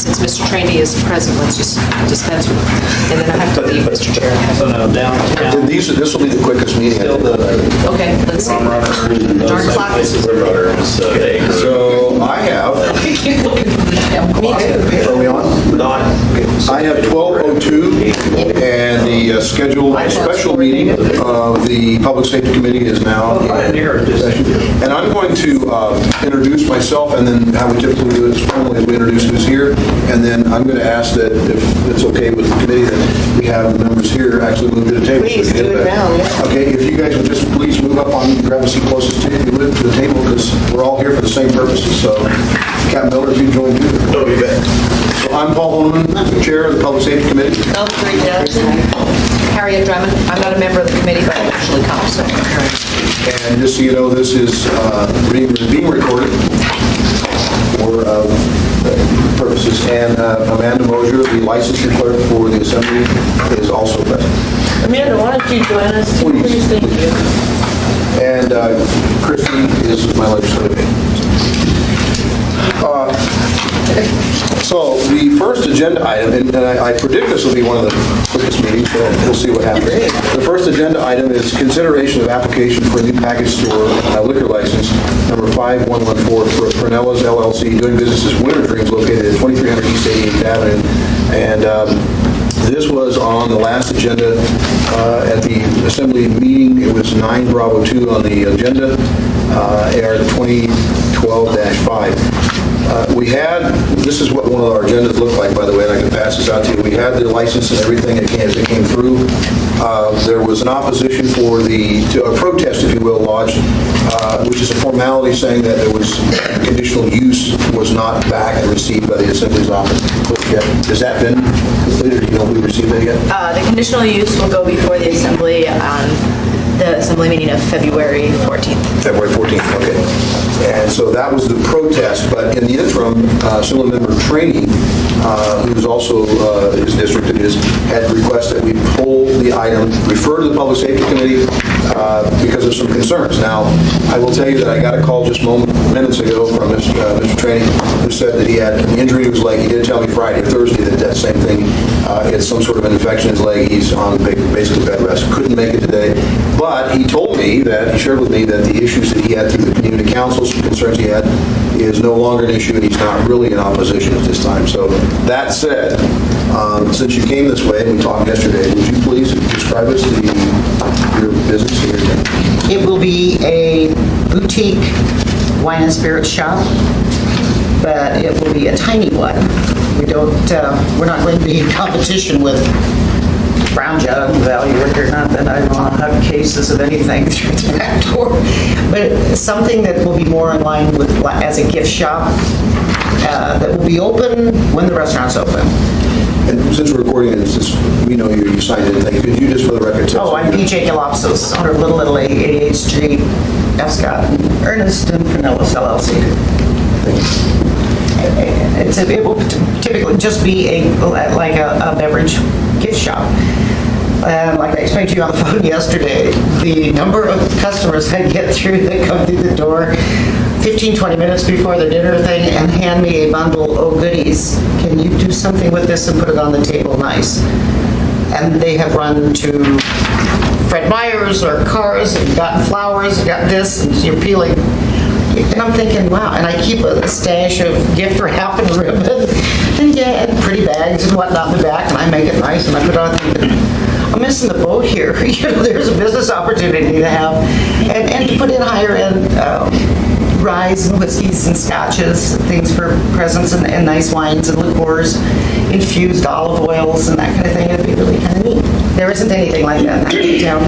since Mr. Trainee is present, let's just dispense with it. And then I have to leave, Mr. Chair. So now downtown. This will be the quickest meeting. Still the Okay, let's see. Rum Runners and those Darn type clock. places are runners. So I have, Keep looking for the damn clock. are we on? I have 12:02, and the scheduled special meeting of the Public Safety Committee is now in session. And I'm going to introduce myself, and then how we typically do it is formally we introduce who's here, and then I'm going to ask that if it's okay with the committee that we have the members here actually move to the table. Please do it now, yeah. Okay, if you guys would just please move up on, grab a seat closest to you, if you would, to the table, because we're all here for the same purposes. So, Captain Miller, if you join me. They'll be back. So I'm Paul Holman, Chair of the Public Safety Committee. Harriet Drummond. I'm not a member of the committee, but I actually come, so. And just so you know, this is being recorded for purposes. And Amanda Mosier, the licensing clerk for the Assembly, is also present. Amanda, why don't you join us? Please. Thank you. And Christy is my legislative aide. So the first agenda item, and I predict this will be one of the quickest meetings, so we'll see what happens. The first agenda item is consideration of application for a new package store liquor license, number 5114 for Fernellas LLC, doing business as Winter Dreams, located at 2300 East 88th Avenue. And this was on the last agenda at the Assembly meeting. It was 9 Bravo 2 on the agenda, AR 2012-5. We had, this is what one of our agendas looked like, by the way, and I can pass this out to you. We had the license and everything as it came through. There was an opposition for a protest, if you will, lodged, which is a formality saying that there was conditional use was not back and received by the Assembly's office. Has that been completed, or do you know if we received that yet? The conditional use will go before the Assembly on the Assembly meeting of February 14th. February 14th, okay. And so that was the protest, but in the interim, Assemblymember Trainee, who's also his district it is, had requested that we pull the item, refer to the Public Safety Committee because of some concerns. Now, I will tell you that I got a call just minutes ago from Mr. Trainee, who said that he had an injury to his leg. He did tell me Friday or Thursday that same thing. He had some sort of an infection in his leg. He's on basically bed rest. Couldn't make it today. But he told me that, he shared with me that the issues that he had through the community council, some concerns he had, is no longer an issue, and he's not really in opposition at this time. So that said, since you came this way, and we talked yesterday, would you please describe us your business here? It will be a boutique wine and spirit shop, but it will be a tiny one. We're not going to be in competition with Brown Jug, Valley Liquor, not that I don't have cases of anything through the back door, but it's something that will be more in line with as a gift shop that will be open when the restaurant's open. And since we're recording it, since we know you signed in, could you just for the record tell us? Oh, I'm PJ Galopsos, owner of Little Italy, 88th Street, F. Scott, Ernest, and Fernellas LLC. It will typically just be like a beverage gift shop. And like I explained to you on the phone yesterday, the number of customers I get through that come through the door 15, 20 minutes before the dinner thing and hand me a bundle of goodies. Can you do something with this and put it on the table nice? And they have run to Fred Meyer's or Cars and gotten flowers and got this, and you're peeling. And I'm thinking, wow, and I keep a stash of gift wrap and ribbon and pretty bags and whatnot in the back, and I make it nice, and I put it on thinking, I'm missing the boat here. There's a business opportunity to have, and to put in higher end ryes and whiskeys and scotches, things for presents and nice wines and liqueurs, infused olive oils and that kind of thing. It'd be really kind of neat. There isn't anything like that in town.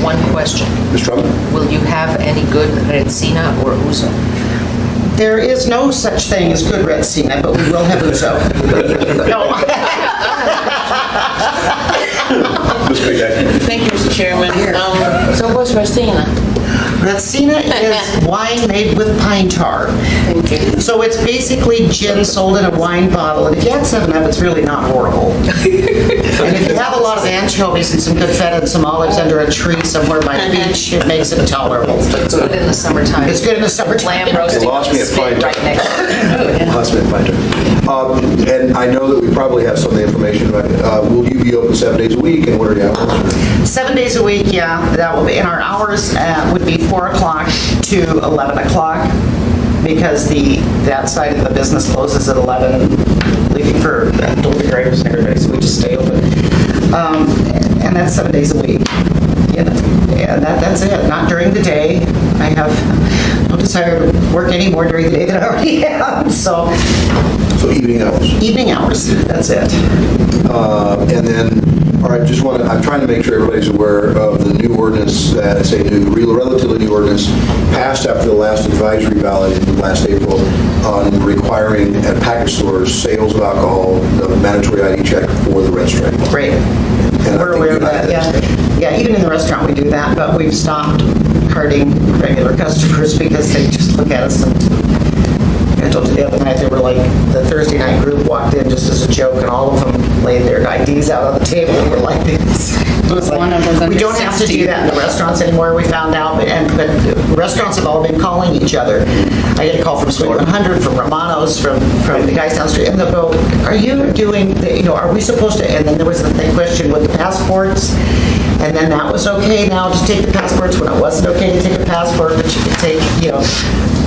One question. Ms. Trump? Will you have any good Retsina or Ouzo? There is no such thing as good Retsina, but we will have Ouzo. No. Thank you, Mr. Chairman. So what's Retsina? Retsina is wine made with pine tar. Thank you. So it's basically gin sold in a wine bottle. And if you had 7-Up, it's really not horrible. And if you have a lot of anchovies and some good feta and some olives under a tree somewhere by the beach, it makes it tolerable. It's good in the summertime. It's good in the summertime. Lamb roasting. You lost me at spit pine tar. right next to it. Lost me at pine tar. And I know that we probably have some of the information about it. Will you be open 7 days a week, and what are your hours? 7 days a week, yeah, that will be, and our hours would be 4 o'clock to 11 o'clock, because that side of the business closes at 11, leaving for delivery drivers and everybody, so we just stay open. And that's 7 days a week. And that's it, not during the day. I have no desire to work any more during the day than I already have, so So evening hours. evening hours, that's it. And then, all right, I'm trying to make sure everybody's aware of the new ordinance, relatively new ordinance, passed after the last advisory ballot in last April on requiring at package stores sales of alcohol, the mandatory ID check for the restaurant. Great. And I We're think aware of you that, had that. yeah. Yeah, even in the restaurant we do that, but we've stopped carding regular customers because they just look at us and, I told you the other night, they were like, the Thursday night group walked in just as a joke, and all of them laid their IDs out on the table and were like this. It was like, One of them's under we don't have to 60. do that in the restaurants anymore, we found out, but restaurants have all been calling each other. I get a call from Sweet 100, from Romano's, from the guys down the street, and they'll go, are you doing, are we supposed to, and then there was the question with the passports, and then that was okay now to take the passports when it wasn't okay to take a passport, but you could take,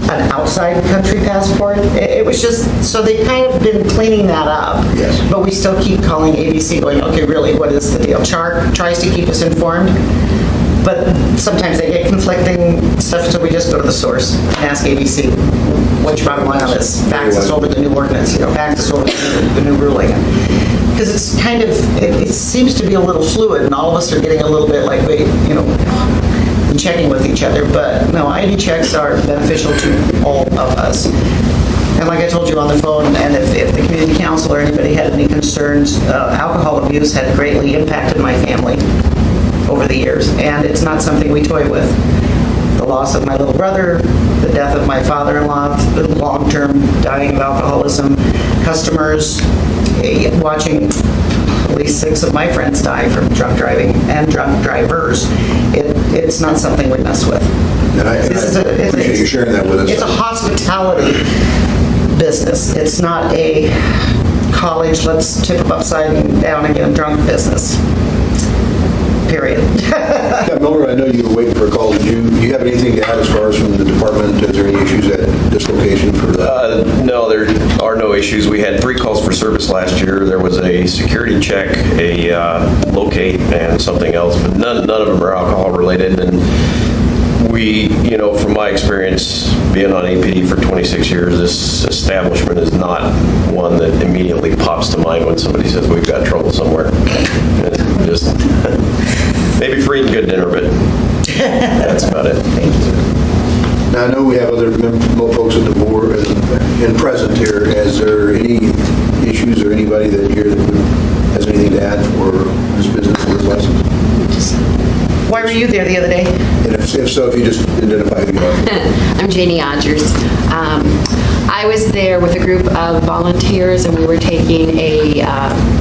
an outside country passport. It was just, so they kind of been cleaning that up. Yes. But we still keep calling ABC going, okay, really, what is the deal? Char tries to keep us informed, but sometimes they get conflicting stuff, so we just go to the source and ask ABC, what's your bottom line on this? Fax us over the new ordinance, fax us over the new ruling. Because it's kind of, it seems to be a little fluid, and all of us are getting a little bit like, wait, and checking with each other. But no, ID checks are beneficial to all of us. And like I told you on the phone, and if the community council or anybody had any concerns, alcohol abuse had greatly impacted my family over the years, and it's not something we toy with. The loss of my little brother, the death of my father-in-law, the long-term dying of alcoholism, customers, watching at least 6 of my friends die from drunk driving and drunk drivers. It's not something we mess with. And I appreciate you sharing that with us. It's a hospitality business. It's not a college, let's tip them upside down and get them drunk business. Period. Yeah, Miller, I know you were waiting for a call. Do you have anything to add as far as from the department? Is there any issues at this location for that? No, there are no issues. We had 3 calls for service last year. There was a security check, a locate, and something else, but none of them are alcohol related. And we, from my experience being on APD for 26 years, this establishment is not one that immediately pops to mind when somebody says we've got trouble somewhere. Just maybe free and good dinner, but that's about it. Now, I know we have other folks at the board and present here. Is there any issues or anybody that here that has anything to add for this business or this license? Why were you there the other day? And if so, if you just identify who you are. I'm Janie Odgers. I was there with a group of volunteers, and we were taking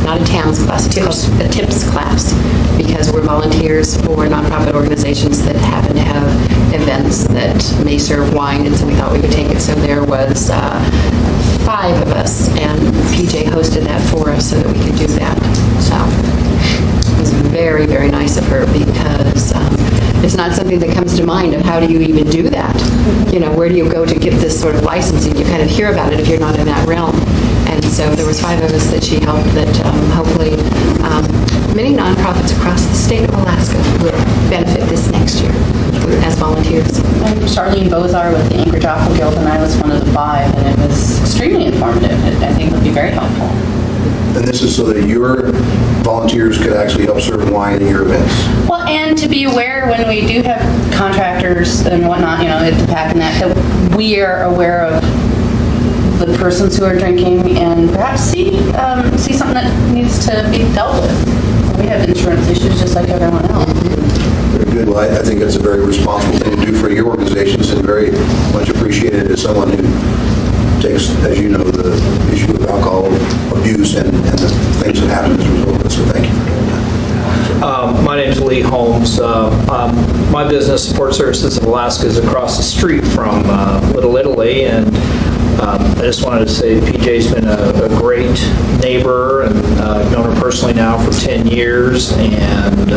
not a TAMS class, a TIPS class, because we're volunteers for nonprofit organizations that happen to have events that may serve wine, and so we thought we would take it. So there was 5 of us, and PJ hosted that for us so that we could do that. So it was very, very nice of her, because it's not something that comes to mind of how do you even do that? Where do you go to get this sort of licensing? You kind of hear about it if you're not in that realm. And so there was 5 of us that she helped that hopefully many nonprofits across the state of Alaska will benefit this next year as volunteers. I'm Charlene Bozar with the Anchorage Aqua Guild, and I was one of the 5, and it was extremely informative. I think it would be very helpful. And this is so that your volunteers could actually help serve wine at your events. Well, and to be aware when we do have contractors and whatnot, at the PAC and that we are aware of the persons who are drinking and perhaps see something that needs to be dealt with. We have insurance issues just like everyone else. Very good. Well, I think that's a very responsible thing to do for your organizations, and very much appreciated as someone who takes, as you know, the issue of alcohol abuse and the things that happen as a result of it. So thank you for doing that. My name is Lee Holmes. My business, Support Services of Alaska, is across the street from Little Italy, and I just wanted to say PJ's been a great neighbor, and I've known her personally now for 10 years, and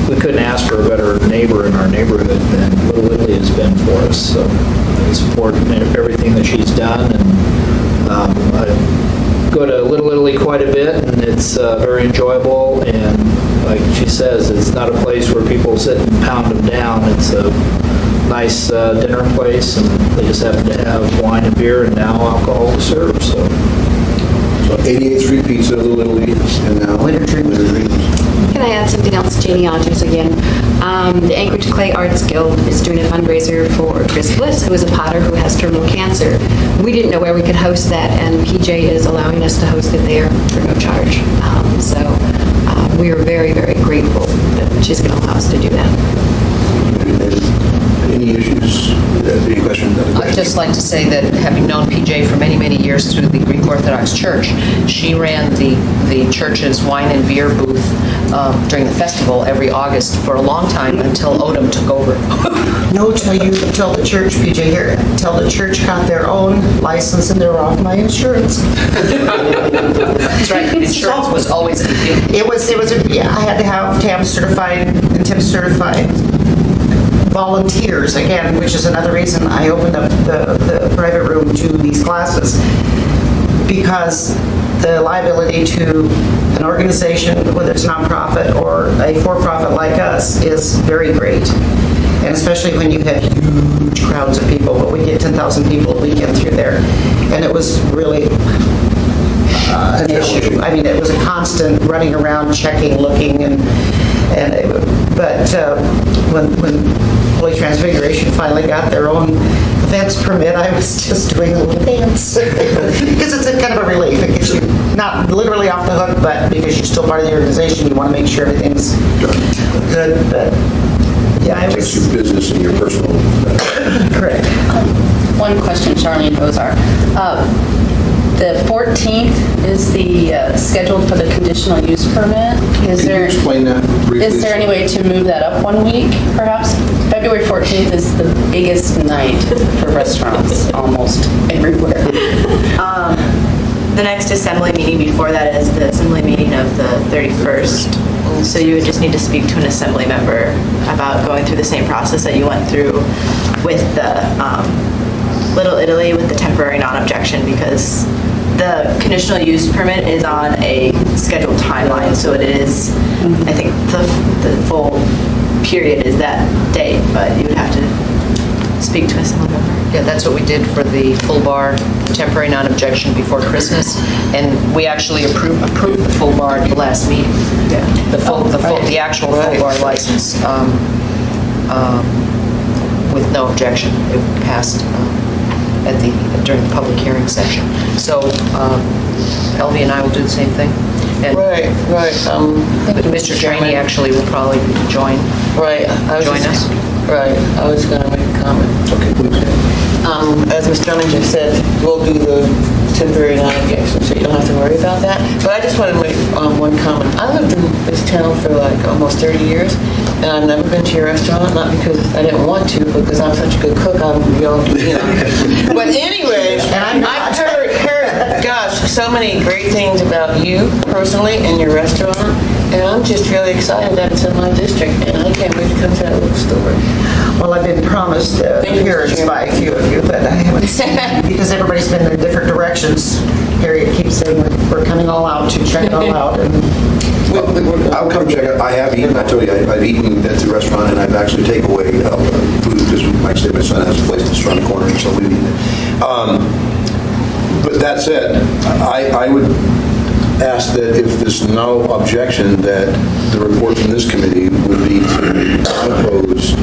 we couldn't ask for a better neighbor in our neighborhood than Little Italy has been for us. So I support everything that she's done, and I go to Little Italy quite a bit, and it's very enjoyable, and like she says, it's not a place where people sit and pound them down. It's a nice dinner place, and they just happen to have wine and beer and now alcohol to serve. So 88th Street Pizza, Little Italy, and now Winter Dreams. Can I add something else? Janie Andrews again. The Anchorage Clay Arts Guild is doing a fundraiser for Chris Bliss, who is a potter who has terminal cancer. We didn't know where we could host that, and PJ is allowing us to host it there for no charge. We are very, very grateful that she's going to allow us to do that. Any issues? Any questions? I'd just like to say that having known PJ for many, many years through the Greek Orthodox Church, she ran the church's wine and beer booth during the festival every August for a long time until Odom took over. No, tell the church, PJ here, tell the church got their own license and they're off my insurance. That's right, insurance was always a big deal. I had to have TAM certified and TIP certified volunteers, again, which is another reason I opened up the private room to these classes, because the liability to an organization, whether it's nonprofit or a for-profit like us, is very great. And especially when you have huge crowds of people, but we get 10,000 people a weekend through there. And it was really an issue. I mean, it was a constant running around, checking, looking, but when Holy Transfiguration finally got their own events permit, I was just doing a little dance. Because it's a kind of a relief. It gets you not literally off the hook, but because you're still part of the organization, you want to make sure everything's good. But yeah, it was... It's your business and your personal... Correct. One question, Charlene Bozar. The 14th is the scheduled for the conditional use permit. Can you explain that briefly? Is there any way to move that up 1 week, perhaps? February 14th is the biggest night for restaurants, almost everywhere. The next assembly meeting before that is the assembly meeting of the 31st. So you would just need to speak to an assembly member about going through the same process that you went through with the Little Italy with the temporary non-objection, because the conditional use permit is on a scheduled timeline. So it is, I think the full period is that date, but you would have to speak to a assembly member. Yeah, that's what we did for the full bar temporary non-objection before Christmas, and we actually approved the full bar at the last meeting. Yeah. The actual full bar license with no objection. It passed during the public hearing session. So Elvie and I will do the same thing. And Right. Mr. Trainee actually will probably join us. Right, I was going to make a comment. Okay, please. As Ms. Drummond just said, we'll do the temporary non-objection, so you don't have to worry about that. But I just want to make one comment. I lived in this town for like almost 30 years, and I've never been to your restaurant, not because I didn't want to, but because I'm such a good cook, But anyway, I've heard, gosh, so many great things about you personally and your restaurant, and I'm just really excited that it's in my district, and I can't wait to come to that little store. Well, I've been promised appearance by a few of you, but I haven't seen it because everybody's been in different directions. Harriet keeps saying we're coming all out to check it all out. And I'll come check it. I have eaten, I tell you, I've eaten at the restaurant, and I've actually taken away food, because like I say, my son has a place that's around the corner, so we've eaten it. But that said, I would ask that if there's no objection, that the report from this committee would be to oppose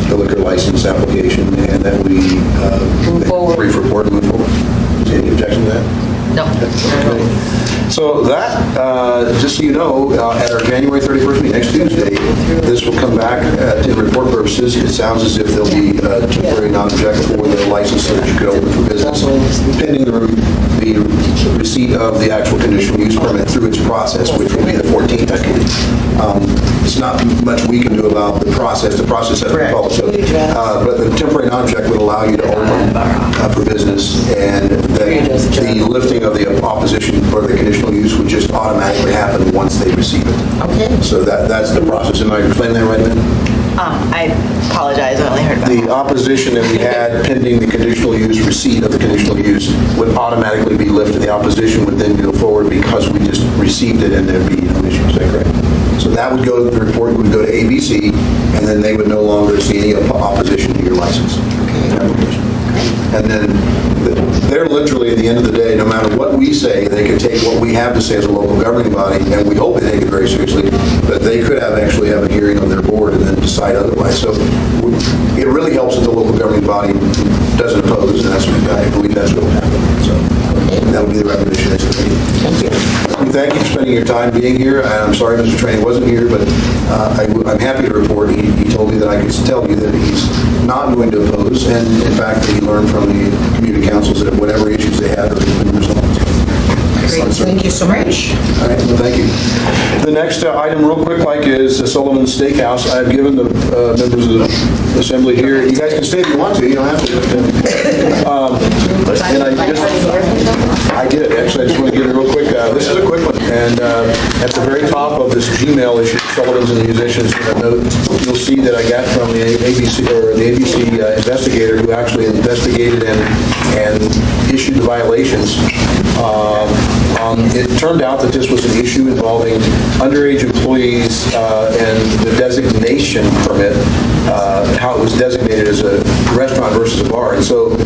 the liquor license application, and that we brief report and move forward. Is there any objection to that? No. So that, just so you know, at our January 31st meeting, next Tuesday, this will come back in report purposes. It sounds as if there'll be a temporary non-objection for the license so that you could open for business, pending the receipt of the actual conditional use permit through its process, which will be the 14th, I believe. It's not much we can do about the process. The process has to be followed. So, but the temporary non-object would allow you to open for business, and the lifting of the opposition or the conditional use would just automatically happen once they receive it. Okay. So that's the process. Am I explaining that right, Ben? I apologize, I only heard about The opposition that we had pending the conditional use, receipt of the conditional use, would automatically be lifted. The opposition would then go forward because we just received it and there'd be no issue. Is that correct? So that would go, the report would go to ABC, and then they would no longer see any opposition to your license. And then they're literally, at the end of the day, no matter what we say, they could take what we have to say as a local governing body, and we hope they take it very seriously, but they could actually have a hearing on their board and then decide otherwise. So it really helps that the local governing body doesn't oppose, and I believe that's what will happen. So that would be the recommendation. Thank you. Thank you for spending your time being here. I'm sorry Mr. Train wasn't here, but I'm happy to report he told me that I could tell you that he's not going to oppose, and in fact, he learned from the community councils that whatever issues they had are been resolved. Great, thank you so much. All right, well, thank you. The next item, real quick, like, is Sullivan's Steakhouse. I've given the members of the assembly here, you guys can stay if you want to, you don't have to. And I did, actually, I just want to give it real quick. This is a quick one, and at the very top of this Gmail issue, Sullivan's and the Musicians note, you'll see that I got from the ABC investigator who actually investigated and issued the violations. It turned out that this was an issue involving underage employees and the designation permit, how it was designated as a restaurant versus a bar. And so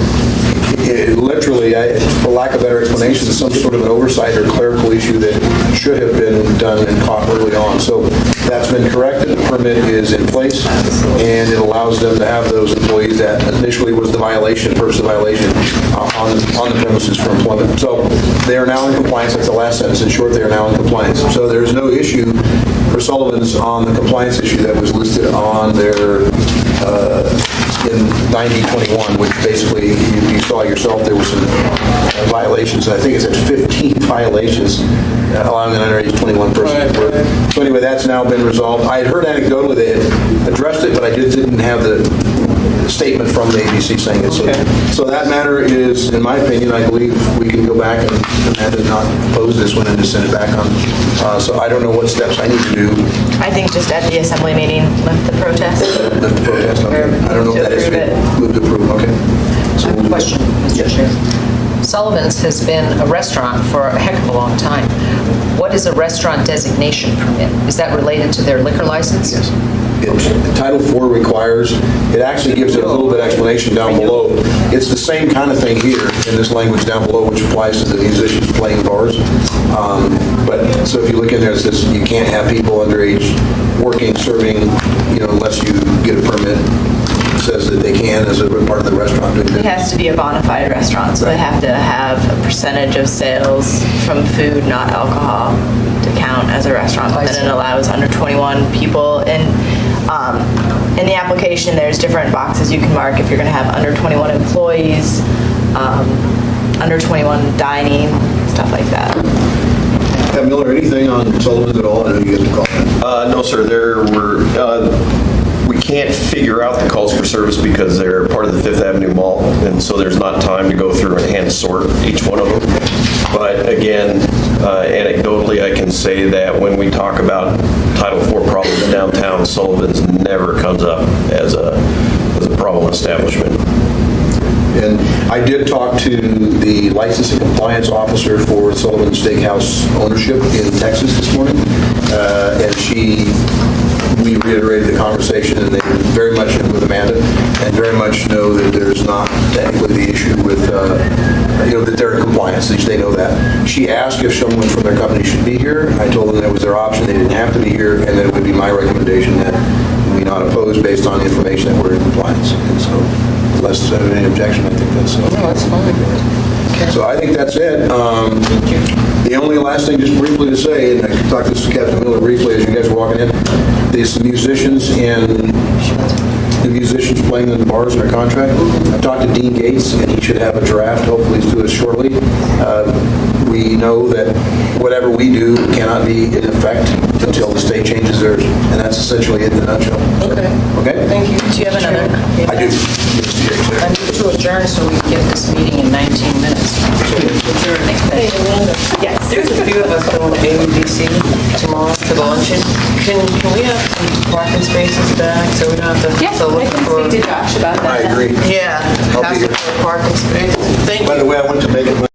it literally, for lack of better explanation, is some sort of an oversight or clerical issue that should have been done and caught early on. So that's been corrected. The permit is in place, and it allows them to have those employees that initially was the violation, purpose of violation, on the premises for employment. So they are now in compliance. That's the last sentence. In short, they are now in compliance. So there's no issue for Sullivan's on the compliance issue that was listed on their in 9021, which basically you saw yourself, there were some violations. I think it's at 15 violations allowing an underage 21 person to work. So anyway, that's now been resolved. I had heard anecdotally they had addressed it, but I didn't have the statement from the ABC saying it. So that matter is, in my opinion, I believe we can go back and Amanda did not oppose this one and just send it back on. So I don't know what steps I need to do. I think just at the assembly meeting, lift the protest. Lift the protest. Okay. I don't know if that is move to approve. Okay. I have a question, Mr. Chair. Sullivan's has been a restaurant for a heck of a long time. What is a restaurant designation permit? Is that related to their liquor license? Yes. Title IV requires, it actually gives it a little bit of explanation down below. It's the same kind of thing here in this language down below, which applies to the musicians playing bars. But so if you look in there, it says you can't have people underage working, serving, unless you get a permit. It says that they can as a part of the restaurant. It has to be a bona fide restaurant, so they have to have a percentage of sales from food, not alcohol, to count as a restaurant. And then it allows under 21 people. In the application, there's different boxes you can mark if you're going to have under 21 employees, under 21 dining, stuff like that. Pat Miller, anything on Sullivan's at all? I know you guys have called. No, sir. We can't figure out the calls for service because they're part of the Fifth Avenue Mall, and so there's not time to go through and hand sort each one of them. But again, anecdotally, I can say that when we talk about Title IV problems downtown, Sullivan's never comes up as a problem establishment. And I did talk to the license and compliance officer for Sullivan Steakhouse ownership in Texas this morning, and we reiterated the conversation, and they very much with Amanda, and very much know that there's not technically the issue with, that they're in compliance. They know that. She asked if someone from their company should be here. I told them that was their option. They didn't have to be here, and that it would be my recommendation that we not oppose based on the information that we're in compliance. And so, unless there's any objection, I think that's... No, that's fine. So I think that's it. The only last thing, just briefly to say, and I talked to Captain Miller briefly as you guys were walking in, these musicians in the musicians playing in the bars in our contract. I talked to Dean Gates, and he should have a draft, hopefully to us shortly. We know that whatever we do cannot be in effect until the state changes theirs, and that's essentially it in a nutshell. Okay. Okay? Thank you. Do you have another? I do. I move to adjourn so we can get this meeting in 19 minutes. Hey, Amanda. Yes. There's a few of us going to ABC tomorrow for the luncheon. Can we have some parking spaces back so we don't have to Yeah, so I look can for? speak to Josh about that. I agree. Yeah, I'll be have here. some parking spaces. Thank you. By the way, I went to make it